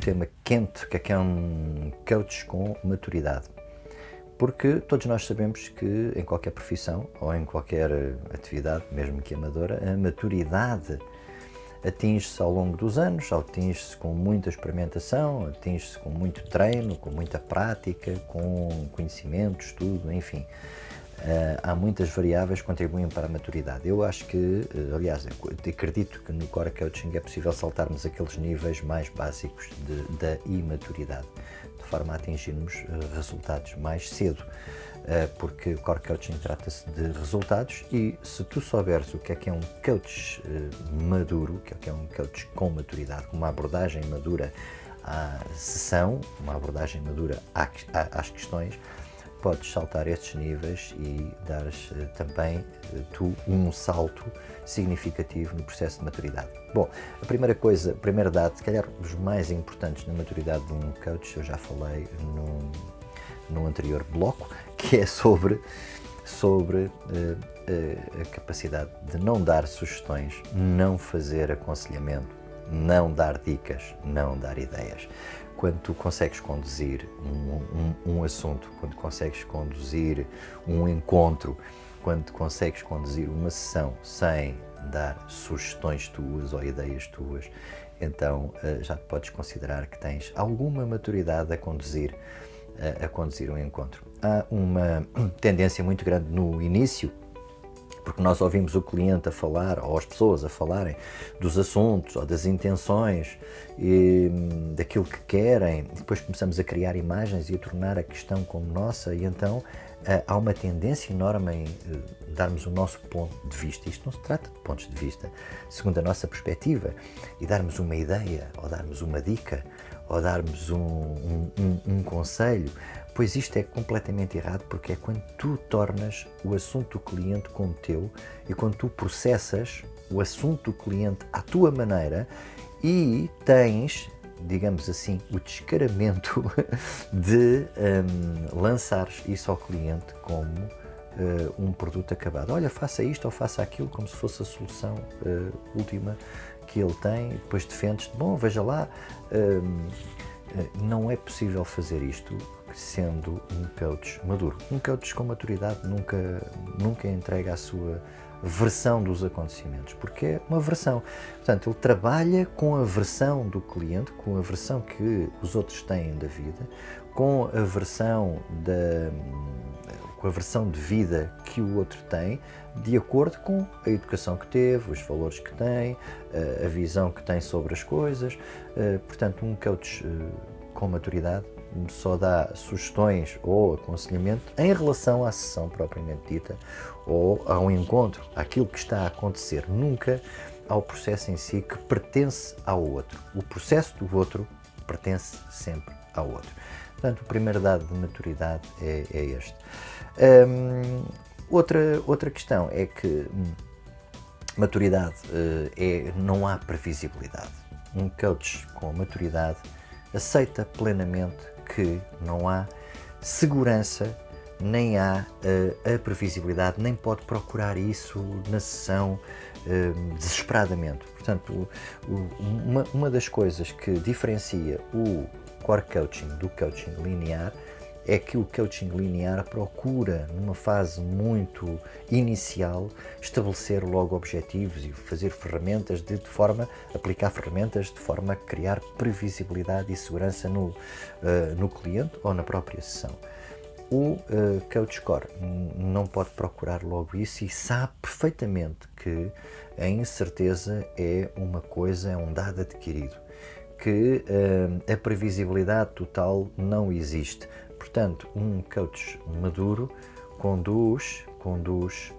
tema quente, que é um coach com maturidade. Porque todos nós sabemos que em qualquer profissão ou em qualquer atividade, mesmo que amadora, a maturidade atinge-se ao longo dos anos, atinge-se com muita experimentação, atinge-se com muito treino, com muita prática, com conhecimento, estudo, enfim. Há muitas variáveis que contribuem para a maturidade. Eu acho que, aliás, eu acredito que no Core Coaching é possível saltarmos aqueles níveis mais básicos da imaturidade, de forma a atingirmos resultados mais cedo, porque o Core Coaching trata-se de resultados e se tu souberes o que é um coach maduro, o que é um coach com maturidade, com uma abordagem madura à sessão, uma abordagem madura às questões, podes saltar estes níveis e dares também tu um salto significativo no processo de maturidade. Bom, a primeira dado, se calhar os mais importantes na maturidade de um coach, eu já falei no anterior bloco, que é sobre a capacidade de não dar sugestões, não fazer aconselhamento, não dar dicas, não dar ideias. Quando tu consegues conduzir um assunto, quando consegues conduzir um encontro, quando consegues conduzir uma sessão sem dar sugestões tuas ou ideias tuas, então já te podes considerar que tens alguma maturidade a conduzir um encontro. Há uma tendência muito grande no início, porque nós ouvimos o cliente a falar, ou as pessoas a falarem dos assuntos, ou das intenções, daquilo que querem, e depois começamos a criar imagens e a tornar a questão como nossa, e então há uma tendência enorme em darmos o nosso ponto de vista. Isto não se trata de pontos de vista, segundo a nossa perspectiva, e darmos uma ideia, ou darmos uma dica, ou darmos um conselho, pois isto é completamente errado, porque é quando tu tornas o assunto do cliente como teu e quando tu processas o assunto do cliente à tua maneira e tens, digamos assim, o descaramento de lançares isso ao cliente como um produto acabado. Olha, faça isto ou faça aquilo, como se fosse a solução última que ele tem, e depois defendes-te, bom, veja lá, não é possível fazer isto sendo um coach maduro. Um coach com maturidade nunca entrega a sua versão dos acontecimentos, porque é uma versão. Portanto, ele trabalha com a versão do cliente, com a versão que os outros têm da vida, com a versão de vida que o outro tem, de acordo com a educação que teve, os valores que tem, a visão que tem sobre as coisas. Portanto, um coach com maturidade só dá sugestões ou aconselhamento em relação à sessão propriamente dita ou ao encontro, àquilo que está a acontecer, nunca ao processo em si que pertence ao outro. O processo do outro pertence sempre ao outro. Portanto, o primeiro dado de maturidade é este. Outra questão é que maturidade não há previsibilidade. Um coach com maturidade aceita plenamente que não há segurança, nem há a previsibilidade, nem pode procurar isso na sessão desesperadamente. Portanto, uma das coisas que diferencia o Core Coaching do coaching linear é que o coaching linear procura, numa fase muito inicial, estabelecer logo objetivos e fazer ferramentas aplicar ferramentas de forma a criar previsibilidade e segurança no cliente ou na própria sessão. O Coach Core não pode procurar logo isso e sabe perfeitamente que a incerteza é um dado adquirido, que a previsibilidade total não existe. Portanto, um coach maduro conduz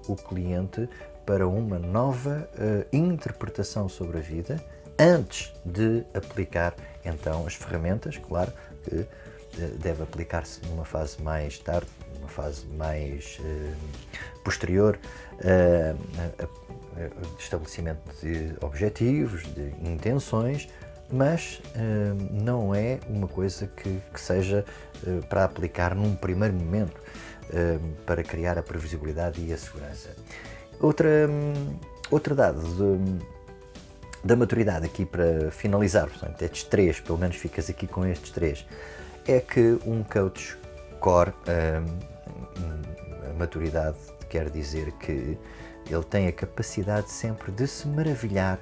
o cliente para uma nova interpretação sobre a vida antes de aplicar então as ferramentas. Claro que deve aplicar-se numa fase mais tarde, numa fase mais posterior, de estabelecimento de objetivos, de intenções, mas não é uma coisa que seja para aplicar num primeiro momento, para criar a previsibilidade e a segurança. Outro dado da maturidade, aqui para finalizar, portanto, estes três, pelo menos ficas aqui com estes três, é que um coach core, a maturidade quer dizer que ele tem a capacidade sempre de se maravilhar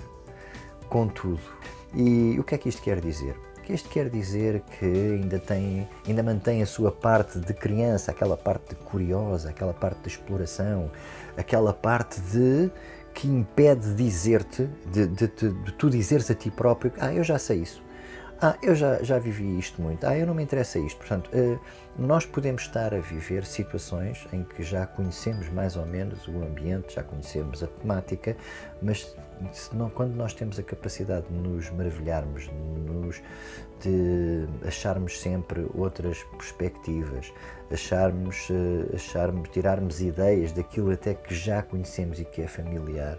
com tudo. E o que é que isto quer dizer? Que isto quer dizer que ainda mantém a sua parte de criança, aquela parte curiosa, aquela parte de exploração, aquela parte que impede dizer-te, de tu dizeres a ti próprio, eu já sei isso, eu já vivi isto muito, eu não me interessa isto. Portanto, nós podemos estar a viver situações em que já conhecemos mais ou menos o ambiente, já conhecemos a temática, mas quando nós temos a capacidade de nos maravilharmos, de acharmos sempre outras perspectivas, tirarmos ideias daquilo até que já conhecemos e que é familiar,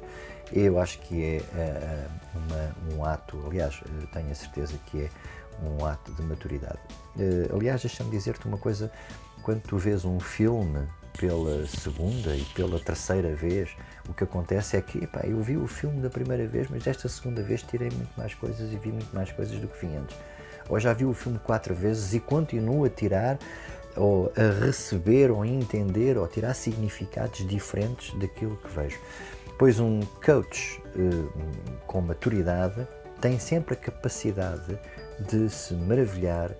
eu acho que é um ato, aliás, tenho a certeza que é um ato de maturidade. Aliás, deixa-me dizer-te uma coisa, quando tu vês um filme pela segunda e pela terceira vez, o que acontece é que, eu vi o filme da primeira vez, mas desta segunda vez tirei muito mais coisas e vi muito mais coisas do que vi antes. Ou já vi o filme 4 vezes e continuo a tirar, ou a receber, ou a entender, ou a tirar significados diferentes daquilo que vejo. Pois um coach com maturidade tem sempre a capacidade de se maravilhar,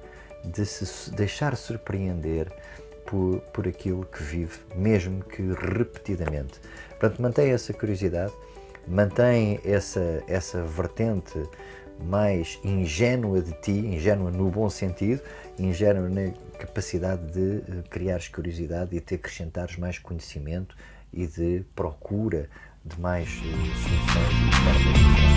de se deixar surpreender por aquilo que vive, mesmo que repetidamente. Portanto, mantém essa curiosidade, mantém essa vertente mais ingênua de ti, ingênua no bom sentido, ingênua na capacidade de criares curiosidade e de acrescentares mais conhecimento e de procura de mais soluções e formas de